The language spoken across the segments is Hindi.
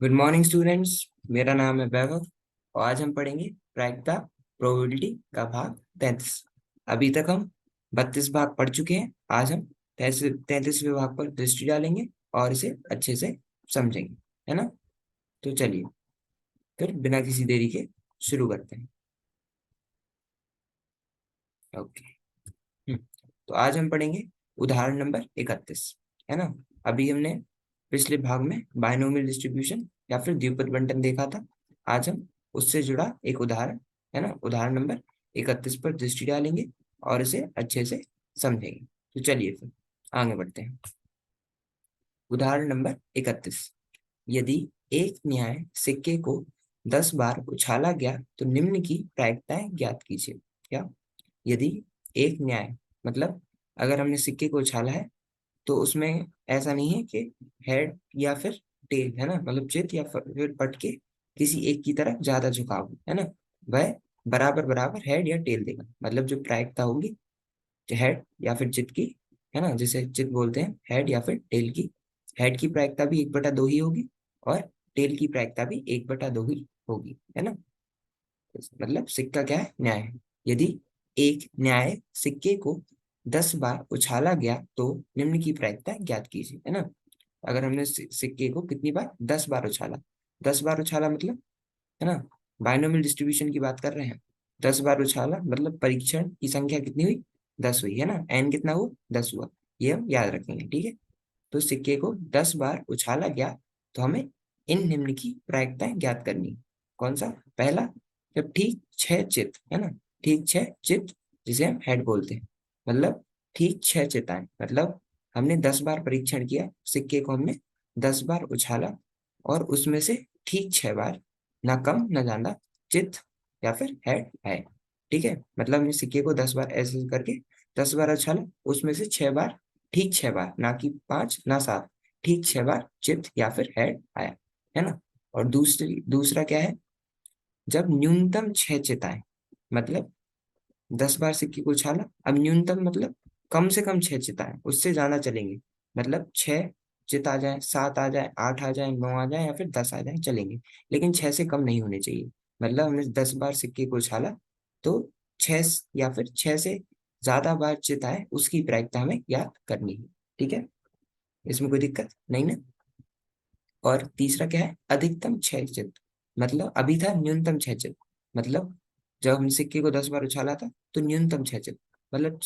Good morning students. मेरा नाम है वैभव और आज हम पढ़ेंगे प्रायिकता प्रोबेबिलिटी का भाग 33। अभी तक हम 32 भाग पढ़ चुके हैं। आज हम 33वें भाग पर दृष्टि डालेंगे और इसे अच्छे से समझेंगे, है ना। तो चलिए फिर बिना किसी देरी के शुरू करते हैं। ओके। तो आज हम पढ़ेंगे उदाहरण नंबर 31, है ना। अभी हमने पिछले भाग में बायनोमियल डिस्ट्रीब्यूशन या फिर द्विपद बंटन देखा था। आज हम उससे जुड़ा एक उदाहरण, है ना, उदाहरण नंबर 31 पर दृष्टि डालेंगे और इसे अच्छे से समझेंगे। तो चलिए फिर आगे बढ़ते हैं। उदाहरण नंबर 31। यदि एक न्याय सिक्के को 10 बार उछाला गया तो निम्न की प्रायिकताएं ज्ञात कीजिए। क्या? यदि एक न्याय मतलब अगर हमने सिक्के को उछाला है तो उसमें ऐसा नहीं है कि हेड या फिर टेल, है ना, मतलब चित या फिर पट के किसी एक की तरफ ज्यादा झुकाव, है ना, वह बराबर बराबर हेड या टेल देगा। मतलब जो प्रायिकता होगी हेड या फिर चित की, है ना, जिसे चित बोलते हैं, हेड या फिर टेल की, हेड की प्रायिकता भी 1/2 ही होगी और टेल की प्रायिकता भी 1/2 ही होगी, है ना। मतलब सिक्का क्या है? न्याय है। यदि एक न्याय सिक्के को 10 बार उछाला गया तो निम्न की प्रायिकता ज्ञात कीजिए, है ना। अगर हमने सिक्के को कितनी बार? 10 बार उछाला। 10 बार उछाला मतलब, है ना, बायनोमियल डिस्ट्रीब्यूशन की बात कर रहे हैं। 10 बार उछाला मतलब परीक्षण की संख्या कितनी हुई? 10 हुई, है ना। एन कितना हुआ? 10 हुआ। ये हम याद रखेंगे, ठीक है। तो सिक्के को 10 बार उछाला गया तो हमें इन निम्न की प्रायिकताएं ज्ञात करनी है। कौन सा? पहला, जब ठीक 6 चित, है ना, ठीक 6 चित, जिसे हम हेड बोलते हैं, मतलब ठीक 6 चिताएं, मतलब हमने 10 बार परीक्षण किया, सिक्के को हमने 10 बार उछाला और उसमें से ठीक 6 बार, ना कम ना ज्यादा, चित या फिर हेड है, ठीक है। मतलब हमने सिक्के को 10 बार ऐसे करके 10 बार उछाला, उसमें से 6 बार, ठीक 6 बार, ना कि 5 ना 7, ठीक 6 बार चित या फिर हेड आया, है ना। और दूसरा क्या है? जब न्यूनतम 6 चिताएं, मतलब 10 बार सिक्के को उछाला, अब न्यूनतम मतलब कम से कम 6 चिताएं, उससे ज्यादा चलेंगे, मतलब 6 चित आ जाए, 7 आ जाए, 8 आ जाए, 9 आ जाए या फिर 10 आ जाए, चलेंगे, लेकिन 6 से कम नहीं होने चाहिए। मतलब हमने 10 बार सिक्के को उछाला तो 6 या फिर 6 से ज्यादा बार चित आए उसकी प्रायिकता हमें याद करनी है, ठीक है। इसमें कोई दिक्कत नहीं ना। और तीसरा क्या है? अधिकतम 6 चित, मतलब अभी था न्यूनतम 6 चित, मतलब जब हमने सिक्के को 10 बार उछाला था तो न्यूनतम 6 चित, मतलब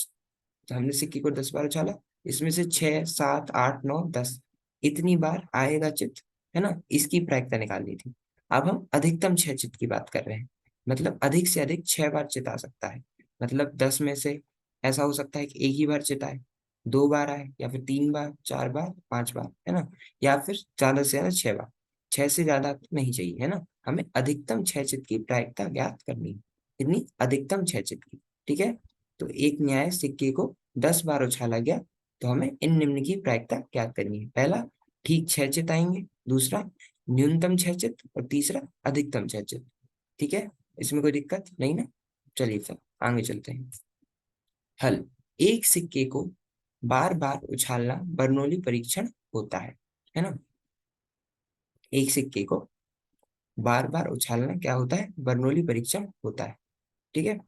हमने सिक्के को 10 बार उछाला, इसमें से 6, 7, 8, 9, 10 इतनी बार आएगा चित, है ना, इसकी प्रायिकता निकालनी थी। अब हम अधिकतम 6 चित की बात कर रहे हैं, मतलब अधिक से अधिक 6 बार चित आ सकता है। मतलब 10 में से ऐसा हो सकता है कि एक ही बार चित आए, 2 बार आए, या फिर 3 बार, 4 बार, 5 बार, है ना, या फिर ज्यादा से ज्यादा 6 बार। 6 से ज्यादा नहीं चाहिए, है ना, हमें अधिकतम 6 चित की प्रायिकता ज्ञात करनी है। कितनी? अधिकतम 6 चित की, ठीक है। तो एक न्याय सिक्के को 10 बार उछाला गया तो हमें इन निम्न की प्रायिकता ज्ञात करनी है। पहला, ठीक 6 चित आएंगे, दूसरा न्यूनतम 6 चित, और तीसरा अधिकतम 6 चित, ठीक है। इसमें कोई दिक्कत नहीं ना। चलिए फिर आगे चलते हैं। हल। एक सिक्के को बार बार उछालना बर्नौली परीक्षण होता है ना। एक सिक्के को बार बार उछालना क्या होता है? बर्नौली परीक्षण होता है, ठीक है।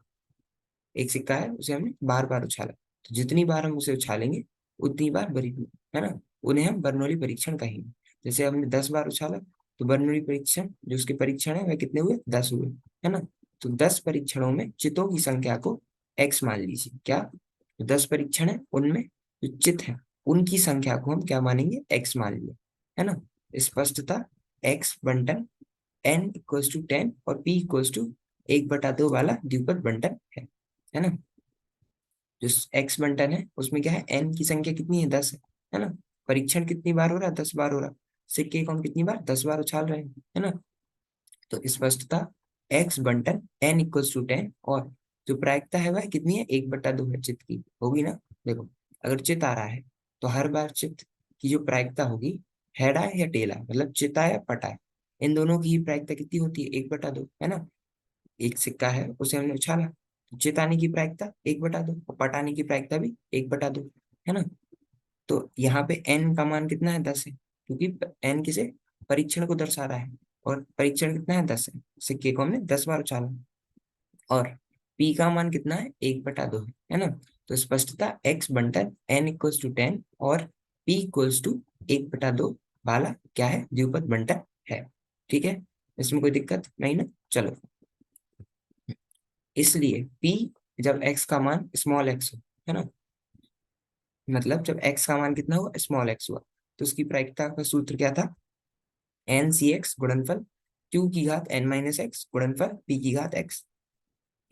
एक सिक्का है, उसे हमने बार बार उछाला, तो जितनी बार हम उसे उछालेंगे उतनी बार बरी, है ना, उन्हें हम बर्नौली परीक्षण कहेंगे। जैसे हमने 10 बार उछाला तो बर्नौली परीक्षण जो उसके परीक्षण है वह कितने हुए? 10 हुए, है ना। तो 10 परीक्षणों में चितों की संख्या को एक्स मान लीजिए। क्या? तो 10 परीक्षण है, उनमें जो चित है उनकी संख्या को हम क्या मानेंगे? एक्स मान लिया, है ना। स्पष्टता एक्स बंटन n = 10 और p = 1/2 वाला द्विपद बंटन है ना। जो एक्स बंटन है उसमें क्या है? एन की संख्या कितनी है? 10 है ना। परीक्षण कितनी बार हो रहा है? 10 बार हो रहा है। सिक्के को हम कितनी बार? 10 बार उछाल रहे हैं, है ना। तो स्पष्टता एक्स बंटन n = 10 और जो प्रायिकता है वह कितनी है? 1/2 है चित्त की, होगी ना। देखो, अगर चित्त आ रहा है तो हर बार चित्त की जो प्रायिकता होगी, हेड आए या टेल आए, मतलब चित्त आए या पट आए, इन दोनों की ही प्रायिकता कितनी होती है? 1/2, है ना। एक सिक्का है, उसे हमने उछाला, चिताने की प्रायिकता 1/2 और पटाने की प्रायिकता भी 1/2, है ना। तो यहाँ पे n का मान कितना है? 10 है, क्योंकि n किसे परीक्षण को दर्शा रहा है, और परीक्षण कितना है 10 है, सिक्के को हमने 10 बार उछाला, और p का मान कितना है 1/2 है ना। तो स्पष्टता x बंटर n इक्वल्स टू 10 और p इक्वल्स टू 1/2 वाला क्या है, द्विपद बंटर है। ठीक है, इसमें कोई दिक्कत नहीं ना। चलो, इसलिए p जब x का मान स्मॉल x हो, है ना, मतलब जब x का मान कितना हुआ, स्मॉल x हुआ, तो उसकी प्रायिकता का सूत्र क्या था, एन सी एक्स गुणनफल q की घात n माइनस एक्स गुणनफल p की घात x।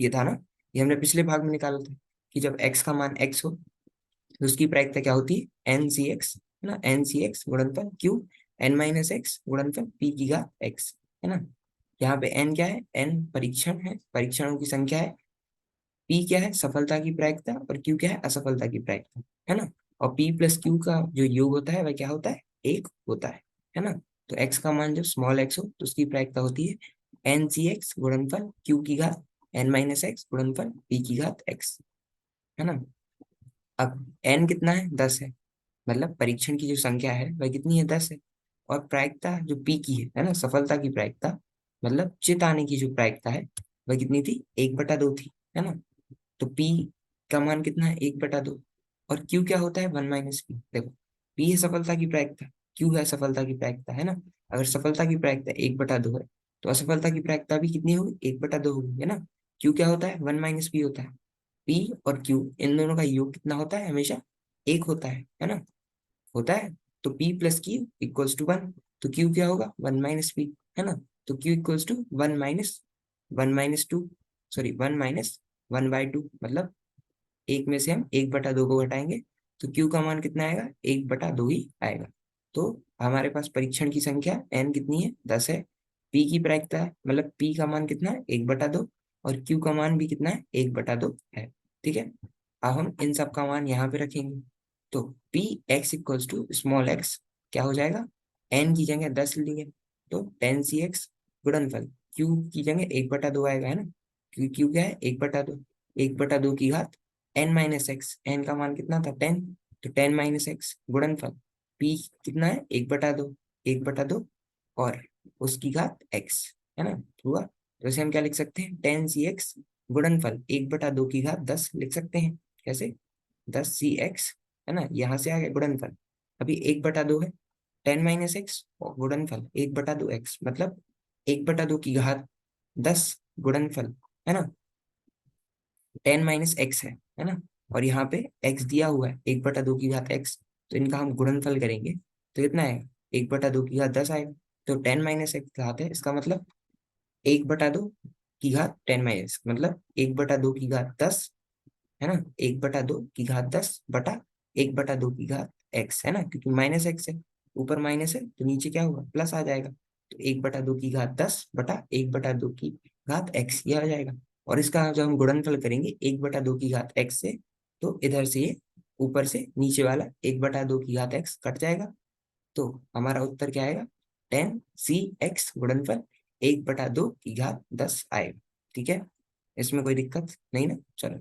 ये था ना, ये हमने पिछले भाग में निकाला था कि जब x का मान x हो तो उसकी प्रायिकता क्या होती है, एन सी एक्स, है ना, एन सी एक्स गुणनफल q n माइनस एक्स गुणनफल p की घात x, है ना। यहाँ पे n क्या है, n परीक्षण है, परीक्षणों की संख्या है, p क्या है, सफलता की प्रायिकता, और q क्या है, असफलता की प्रायिकता, है ना। और p प्लस q का जो योग होता है वह क्या होता है, 1 होता है ना। तो x का मान जब स्मॉल x हो तो उसकी प्रायिकता होती है एन सी एक्स गुणनफल q की घात n माइनस एक्स गुणनफल p की घात x, है ना। अब n कितना है, 10 है, मतलब परीक्षण की जो संख्या है वह कितनी है, 10 है, और प्रायिकता जो p की है ना, सफलता की प्रायिकता, मतलब चित आने की जो प्रायिकता है वह कितनी थी, 1/2 थी, है ना। तो p का मान कितना है, 1/2, और q क्या होता है, 1 - p। देखो, p है सफलता की प्रायिकता, q है सफलता की प्रायिकता, है ना। अगर सफलता की प्रायिकता 1/2 है तो असफलता की प्रायिकता भी कितनी होगी, 1/2 होगी, है ना। q क्या होता है, 1 - p होता है। p और q इन दोनों का योग कितना होता है, हमेशा 1 होता है ना, होता है। तो p plus q equals to 1, तो q क्या होगा, 1 - p, है ना। तो q इक्वल्स टू 1 - 1 - 2, सॉरी 1 - 1/2, मतलब एक में से हम 1/2 को घटाएंगे तो q का मान कितना आएगा, 1/2 ही आएगा। तो हमारे पास परीक्षण की संख्या n कितनी है, 10 है, p की प्रायिकता है, मतलब p का मान कितना है, 1/2, और q का मान भी कितना है, 1/2 है। ठीक है, अब हम इन सब का मान यहाँ पे रखेंगे, तो p x equals to small x क्या हो जाएगा, n की जगह 10 लेंगे तो 10 cx गुणनफल q की जगह 1/2 आएगा, है ना, क्योंकि q क्या है, 1/2, 1/2 की घात n माइनस एक्स, एन का मान कितना था, 10, तो 10 - x गुणनफल p कितना है, 1/2, 1/2 और उसकी घात x, है ना, हुआ। तो इसे हम क्या लिख सकते हैं, 10 cx गुणनफल 1/2 की घात 10 लिख सकते हैं। कैसे, 10 cx, है ना, यहाँ से आ गया गुणनफल, अभी 1/2 है, 10 - x और गुणनफल 1/2 x, मतलब 1/2 की घात 10 गुणनफल, है ना, 10 - x है ना। और यहाँ पे x दिया हुआ है, 1/2 की घात x, तो इनका हम गुणनफल करेंगे तो कितना आएगा, 1/2 की घात 10 आएगा। तो 10 - x घात है, इसका मतलब 1/2 की घात 10 - मतलब 1/2 की घात 10, है ना, 1/2 की घात 10 बटा 1/2 की घात x, है ना, क्योंकि माइनस एक्स है, ऊपर माइनस है तो नीचे क्या होगा, प्लस आ जाएगा। तो 1/2 की घात 10 बटा 1/2 की घात x ये आ जाएगा। और इसका जब हम गुणनफल करेंगे 1/2 की घात x से, तो इधर से ये ऊपर से नीचे वाला 1/2 की घात x कट जाएगा, तो हमारा उत्तर क्या आएगा, 10 cx गुणनफल 1/2 की घात 10 आएगा। ठीक है, इसमें कोई दिक्कत नहीं ना। चलो,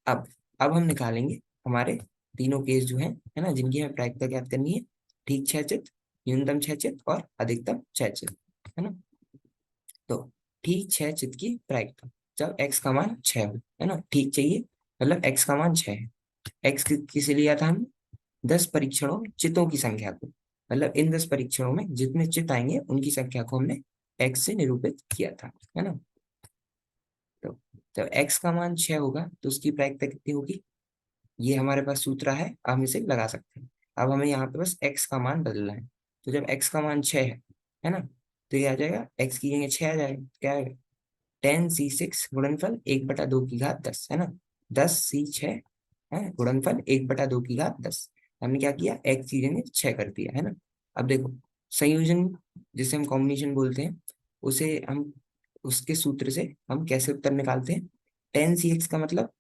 अब अब हम निकालेंगे हमारे तीनों केस जो है ना, जिनकी हमें प्रायिकता ज्ञात करनी है, ठीक क्षयचित, न्यूनतम क्षयचित और अधिकतम क्षयचित, है ना। तो ठीक क्षयचित की प्रायिकता जब x का मान 6 हो, है ना, ठीक चाहिए, मतलब x का मान 6 है, x किसे लिया था हम, 10 परीक्षणों में चितों की संख्या को, मतलब इन 10 परीक्षणों में जितने चित आएंगे उनकी संख्या को हमने x से निरूपित किया था, है ना। तो जब x का मान 6 होगा तो उसकी प्रायिकता कितनी होगी, ये हमारे पास सूत्र है, हम इसे लगा सकते हैं। अब हमें यहाँ पे बस x का मान बदलना है, तो जब x का मान 6 है ना, तो ये आ जाएगा, x की जगह 6 आ जाएगा, क्या आएगा, 10 c6 गुणनफल 1/2 की घात 10, है ना, 10 c6 है गुणनफल 1/2 की घात 10। हमने क्या किया, x की जगह 6 कर दिया, है ना। अब देखो, संयोजन जिसे हम कॉम्बिनेशन बोलते हैं, उसे हम उसके सूत्र से हम कैसे उत्तर निकालते हैं, 10 cx का मतलब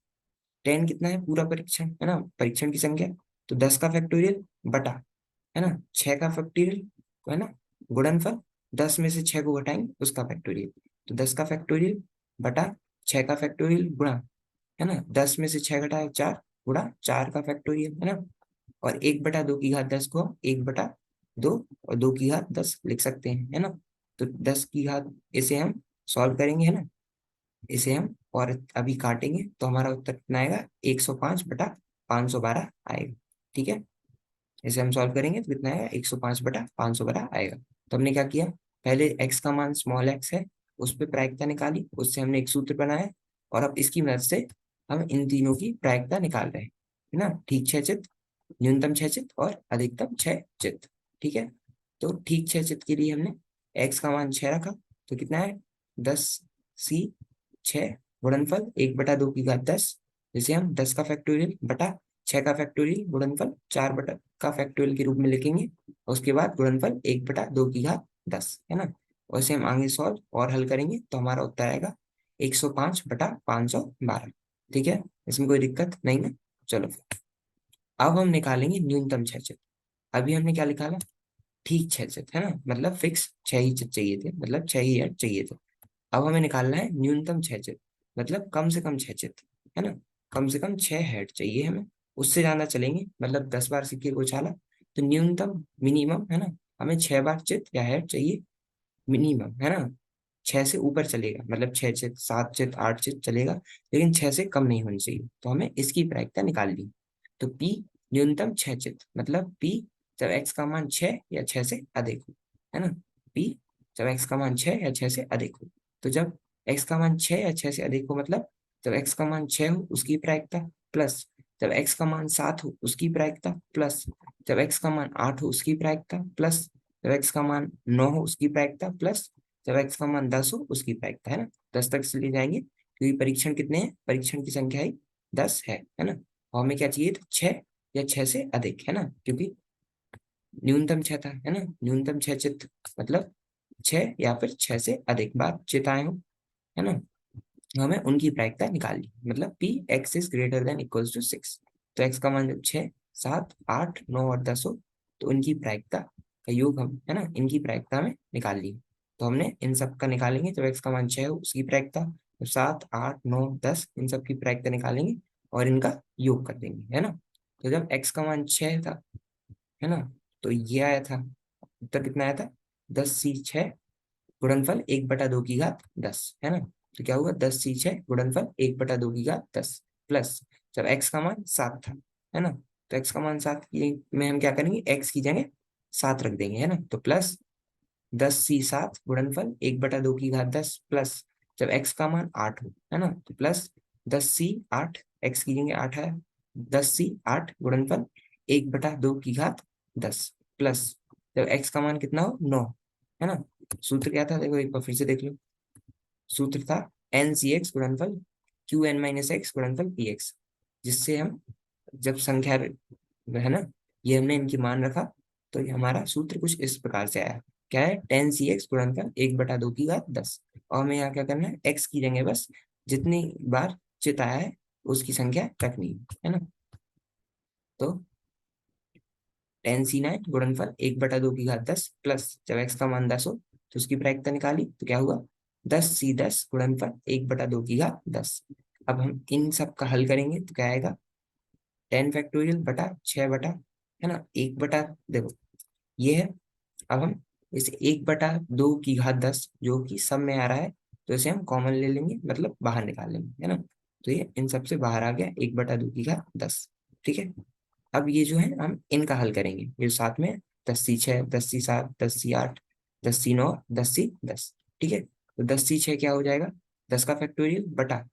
10 कितना है, पूरा परीक्षण, है ना, परीक्षण की संख्या, तो 10 का फैक्टोरियल बटा, है ना, 6 का फैक्टोरियल, है ना, गुणनफल 10 में से 6 को घटाएंगे उसका फैक्टोरियल, तो 10 का फैक्टोरियल बटा 6 का फैक्टोरियल गुणा, है ना, 10 में से 6 घटाए 4 गुणा 4 का फैक्टोरियल, है ना। और 1/2 की घात 10 को 1/2 और 2 की घात 10 लिख सकते हैं, है ना। तो 10 की घात, इसे हम सॉल्व करेंगे, है ना, इसे हम और अभी काटेंगे तो हमारा उत्तर कितना आएगा, 105/512 आएगा। ठीक है, इसे हम सॉल्व करेंगे तो कितना आएगा, 105/512 आएगा। तो हमने क्या किया, पहले x का मान स्मॉल x है, उस पर प्रायिकता निकाली, उससे हमने एक सूत्र बनाया, और अब इसकी मदद से हम इन तीनों की प्रायिकता निकाल रहे हैं, है ना। ठीक क्षयचित, न्यूनतम क्षयचित और अधिकतम क्षयचित। ठीक है, तो ठीक क्षयचित के लिए हमने x का मान 6 रखा, तो कितना है, 10c 6 गुणनफल 1/2 की घात 10, जिसे हम 10 का फैक्टोरियल बटा 6 का फैक्टोरियल गुणनफल 4 बटा का फैक्टोरियल के रूप में लिखेंगे, और उसके बाद गुणनफल 1/2 की घात 10, है ना। और इसे हम आगे सॉल्व और हल करेंगे तो हमारा उत्तर आएगा 105/512। ठीक है, इसमें कोई दिक्कत नहीं ना। चलो अब हम निकालेंगे न्यूनतम क्षयचित। अभी हमने क्या निकाला, ठीक क्षयचित, है ना, मतलब फिक्स 6 ही चित चाहिए थे, मतलब 6 ही हेड चाहिए थे। अब हमें निकालना है न्यूनतम क्षयचित, मतलब कम से कम क्षयचित, है ना। कम से कम 6 हेड चाहिए हमें, उससे ज्यादा चलेंगे, मतलब 10 बार सिक्के को उछाला तो न्यूनतम मिनिमम, है ना, हमें 6 बार चित या हेड चाहिए मिनिमम, है ना। 6 से ऊपर चलेगा, मतलब 6 चित, 7 चित, 8 चित चलेगा, लेकिन 6 से कम नहीं होनी चाहिए। तो हमें इसकी प्रायिकता निकाल ली। तो P न्यूनतम 6 चित, मतलब P जब x का मान 6 या 6 से अधिक हो, है ना। P जब x का मान 6 या 6 से अधिक हो, तो जब x का मान 6 या 6 से अधिक हो, मतलब जब x का मान 6 हो उसकी प्रायिकता, प्लस जब x का मान 7 हो उसकी प्रायिकता, प्लस जब x का मान 8 हो उसकी प्रायिकता, प्लस जब x का मान 9 हो उसकी प्रायिकता, प्लस जब x का मान 10 हो उसकी प्रायिकता, है ना। 10 तक चले जाएंगे क्योंकि परीक्षण कितने हैं, परीक्षण की संख्या ही 10 है ना। और हमें क्या चाहिए था, 6 या 6 से अधिक, है ना, क्योंकि न्यूनतम 6 था, है ना। न्यूनतम 6 चित, मतलब 6 या फिर 6 से अधिक बार चित आए हो, है ना। हमें उनकी प्रायिकता निकालनी, मतलब p x is greater than equals to 6। तो एक्स का मान जब 6, 7, 8, 9 और 10 हो, तो उनकी प्रायिकता का योग हम, है ना, इनकी प्रायिकता में निकाल ली। तो हमने इन सब का निकालेंगे, जब एक्स का मान 6 हो उसकी प्रायिकता, जब 7, 8, 9, 10 इन सब की प्रायिकता निकालेंगे और इनका योग कर देंगे, है ना। तो जब एक्स का मान 6 था, है ना, तो ये आया था, उत्तर कितना आया था, 10c6 गुणनफल 1/2 की घात 10, है ना। तो क्या हुआ, 10c6 गुणनफल 1/2 की घात 10, प्लस जब x का मान 7 था, है ना, तो x का मान 7 की में हम क्या करेंगे, x की जगह 7 रख देंगे, है ना। तो प्लस 10c7 गुणनफल 1/2 की घात 10, प्लस जब x का मान 8 हो, है ना, तो प्लस 10c8, x की जगह 8 है, 10c8 गुणनफल 1/2 की घात 10, प्लस जब x का मान कितना हो, 9, है ना। सूत्र क्या था, देखो एक बार फिर से देख लो। सूत्र था एन सी एक्स गुणनफल क्यू एन माइनस एक्स गुणनफल पी एक्स, जिससे हम जब संख्या, है ना, ये हमने इनकी मान रखा, तो ये हमारा सूत्र कुछ इस प्रकार से आया, क्या है, 10 cx गुणनफल 1/2 की घात 10। और हमें यहाँ क्या करना है, x की जगह बस जितनी बार चित आया है उसकी संख्या रखनी है ना। तो 10c9 गुणनफल 1/2 की घात 10, प्लस जब x का मान 10 हो तो उसकी प्रायिकता निकाली, तो क्या हुआ, 10c10 गुणनफल 1/2 की घात 10। अब हम इन सब का हल करेंगे तो क्या आएगा, 10 फैक्टोरियल बटा 6 बटा, है ना, 1 बटा, देखो ये है। अब हम इसे 1/2 की घात 10 जो कि सब में आ रहा है, तो इसे हम कॉमन ले लेंगे, मतलब बाहर निकाल लेंगे, है ना। तो ये इन सब से बाहर आ गया 1/2 की घात 10। ठीक है, अब ये जो है हम इनका हल करेंगे, ये साथ में 10c6, 10c7, 10c8, 10c9, 10c10। ठीक है, तो 10c6 क्या हो जाएगा, 10 का फैक्टोरियल बटा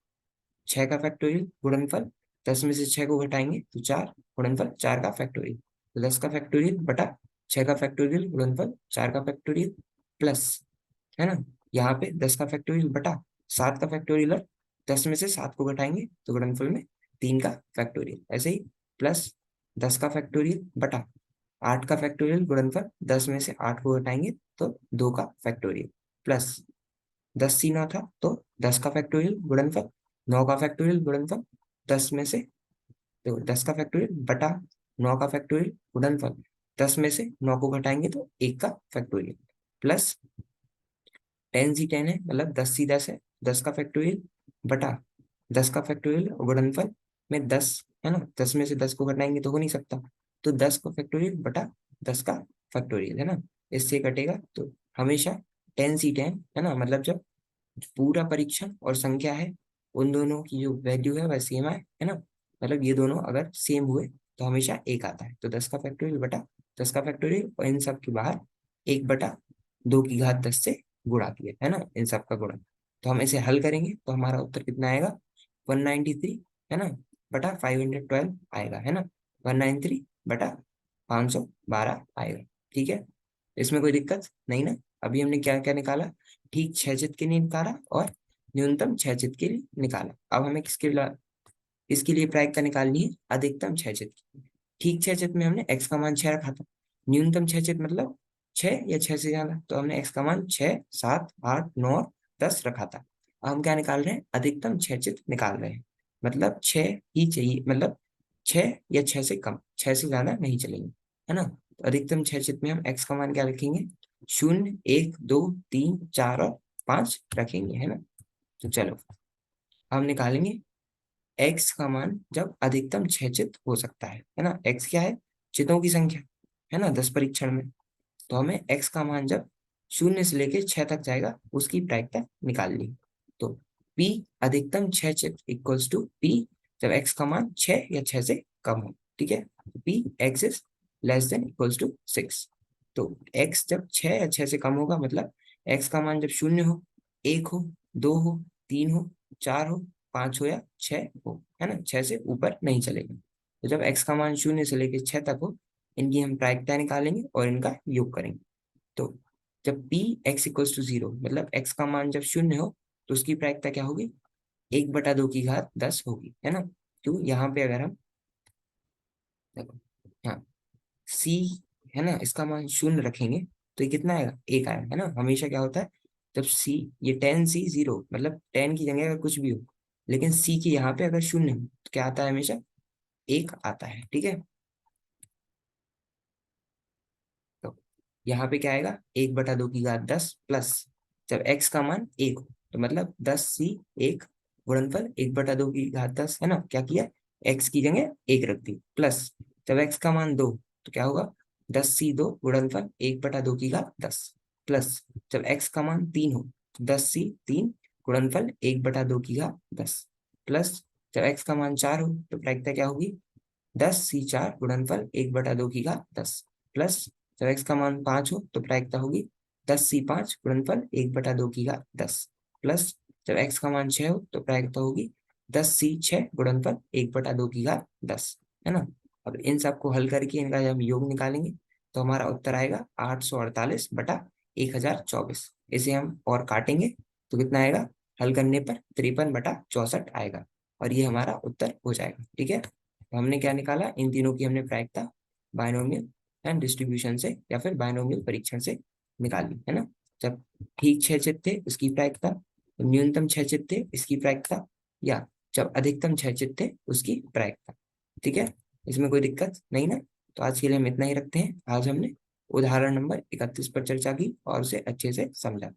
6 का फैक्टोरियल गुणनफल, 10 में से 6 को घटाएंगे तो 4 गुणनफल 4 का फैक्टोरियल, तो 10 का फैक्टोरियल बटा 6 का फैक्टोरियल गुणनफल 4 का फैक्टोरियल, प्लस, है ना, यहाँ पे 10 का फैक्टोरियल बटा 7 का फैक्टोरियल, और 10 में से 7 को घटाएंगे तो गुणनफल में 3 का फैक्टोरियल, ऐसे ही, प्लस 10 का फैक्टोरियल बटा 8 का फैक्टोरियल गुणनफल, 10 में से 8 को घटाएंगे तो 2 का फैक्टोरियल, प्लस 10c9 था तो 10 का फैक्टोरियल गुणनफल, 9 का फैक्टोरियल गुणनफल, 10 में से, देखो 10 का फैक्टोरियल बटा 9 का फैक्टोरियल गुणनफल, 10 में से 9 को घटाएंगे तो 1 का फैक्टोरियल, प्लस 10c10 है, मतलब 10c10 है, 10 का फैक्टोरियल बटा 10 का फैक्टोरियल गुणनफल में 10, है ना, 10 में से 10 को घटाएंगे तो हो नहीं सकता, तो 10 का फैक्टोरियल बटा 10 का फैक्टोरियल, है ना। इससे कटेगा तो हमेशा 10 है ना, मतलब जब पूरा परीक्षण और संख्या है उन दोनों की जो वैल्यू है वह सेम है ना, मतलब ये दोनों अगर सेम हुए तो हमेशा एक आता है। तो 10 का फैक्टोरियल बटा 10 का फैक्टोरियल, और इन सब के बाहर 1/2 की घात 10 से गुणा किया है ना, इन सब का गुणा। तो हम इसे हल करेंगे तो हमारा उत्तर कितना आएगा, 193 है ना बटा 512 आएगा, है ना, 193 बटा 512 आएगा। ठीक है, इसमें कोई दिक्कत नहीं ना। अभी हमने क्या क्या निकाला, ठीक 6 चित के लिए निकाला और न्यूनतम 6 चित के लिए निकाला। अब हमें इसके लिए प्रायिकता निकालनी है अधिकतम 6 चित की। ठीक 6 चित में हमने x का मान 6 रखा था, न्यूनतम 6 चित मतलब 6 या 6 से ज्यादा, तो हमने x का मान 6, 7, 8, 9, 10 रखा था। अब हम क्या निकाल रहे हैं, अधिकतम 6 चित निकाल रहे हैं, मतलब 6 ही चाहिए, मतलब 6 या 6 से कम, 6 से ज्यादा नहीं चलेंगे, है ना। तो अधिकतम 6 चित में हम x का मान क्या रखेंगे, 0, 1, 2, 3, 4 और 5 रखेंगे, है ना। तो चलो हम निकालेंगे x का मान जब अधिकतम 6 चित हो सकता है ना। x क्या है, चितों की संख्या, है ना, 10 परीक्षण में। तो हमें x का मान जब 0 से लेके 6 तक जाएगा उसकी प्रायिकता निकालनी है। तो p अधिकतम 6 चित इक्वल्स टू p जब x का मान 6 या 6 से कम हो। ठीक है, p x is less than equals to 6। तो x जब 6 या 6 से कम होगा, मतलब x का मान जब 0 हो, 1 हो, 2 हो, 3 हो, 4 हो, 5 हो या 6 हो, है ना, 6 से ऊपर नहीं चलेगा। तो जब x का मान 0 से लेके 6 तक हो, इनकी हम प्रायिकता निकालेंगे और इनका योग करेंगे। तो जब p x इक्वल्स टू 0, मतलब x का मान जब 0 हो तो उसकी प्रायिकता क्या होगी, 1/2 की घात 10 होगी, है ना। तो यहाँ पे अगर हम देखो, हाँ c है ना, इसका मान 0 रखेंगे तो ये कितना आएगा, 1 आएगा, है ना। हमेशा क्या होता है, जब c, ये 10c0 मतलब 10 की जगह अगर कुछ भी हो, लेकिन c की यहाँ पे अगर 0 हो तो क्या आता है, हमेशा 1 आता है। ठीक है, तो यहाँ पे क्या आएगा, 1/2 की घात 10 प्लस जब x का मान 1 हो तो मतलब 10c1 गुणनफल 1/2 की घात 10, है ना। क्या किया, x की जगह 1 रख दी, प्लस जब x का मान 2 तो क्या होगा, 10c2 गुणनफल 1/2 की घात 10, प्लस जब x का मान 3 हो तो 10c3 गुणनफल 1/2 की घात 10, प्लस जब x का मान 4 हो तो प्रायिकता क्या होगी, 10c4 गुणनफल 1/2 की घात 10, प्लस जब x का मान 5 हो तो प्रायिकता होगी 10c5 गुणनफल 1/2 की घात 10, प्लस जब x का मान 6 हो तो प्रायिकता होगी 10c6 गुणनफल 1/2 की घात 10, है ना। अब इन सबको हल करके इनका जब हम योग निकालेंगे तो हमारा उत्तर आएगा 848/1024। इसे हम और काटेंगे तो कितना आएगा, हल करने पर 53/64 आएगा, और ये हमारा उत्तर हो जाएगा। ठीक है, तो हमने क्या निकाला, इन तीनों की हमने प्रायिकता बायनोमियल एंड डिस्ट्रीब्यूशन से या फिर बायनोमियल परीक्षण से निकाली, है ना। जब ठीक 6 चित थे उसकी प्रायिकता, न्यूनतम 6 चित थे इसकी प्रायिकता, या जब अधिकतम 6 चित थे उसकी प्रायिकता। ठीक है, इसमें कोई दिक्कत नहीं ना। तो आज के लिए हम इतना ही रखते हैं। आज हमने उदाहरण नंबर 31 पर चर्चा की और उसे अच्छे से समझा।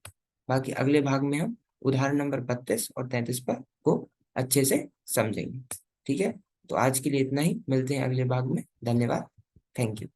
बाकी अगले भाग में हम उदाहरण नंबर 32 और 33 पर को अच्छे से समझेंगे। ठीक है, तो आज के लिए इतना ही, मिलते हैं अगले भाग में। धन्यवाद, थैंक यू।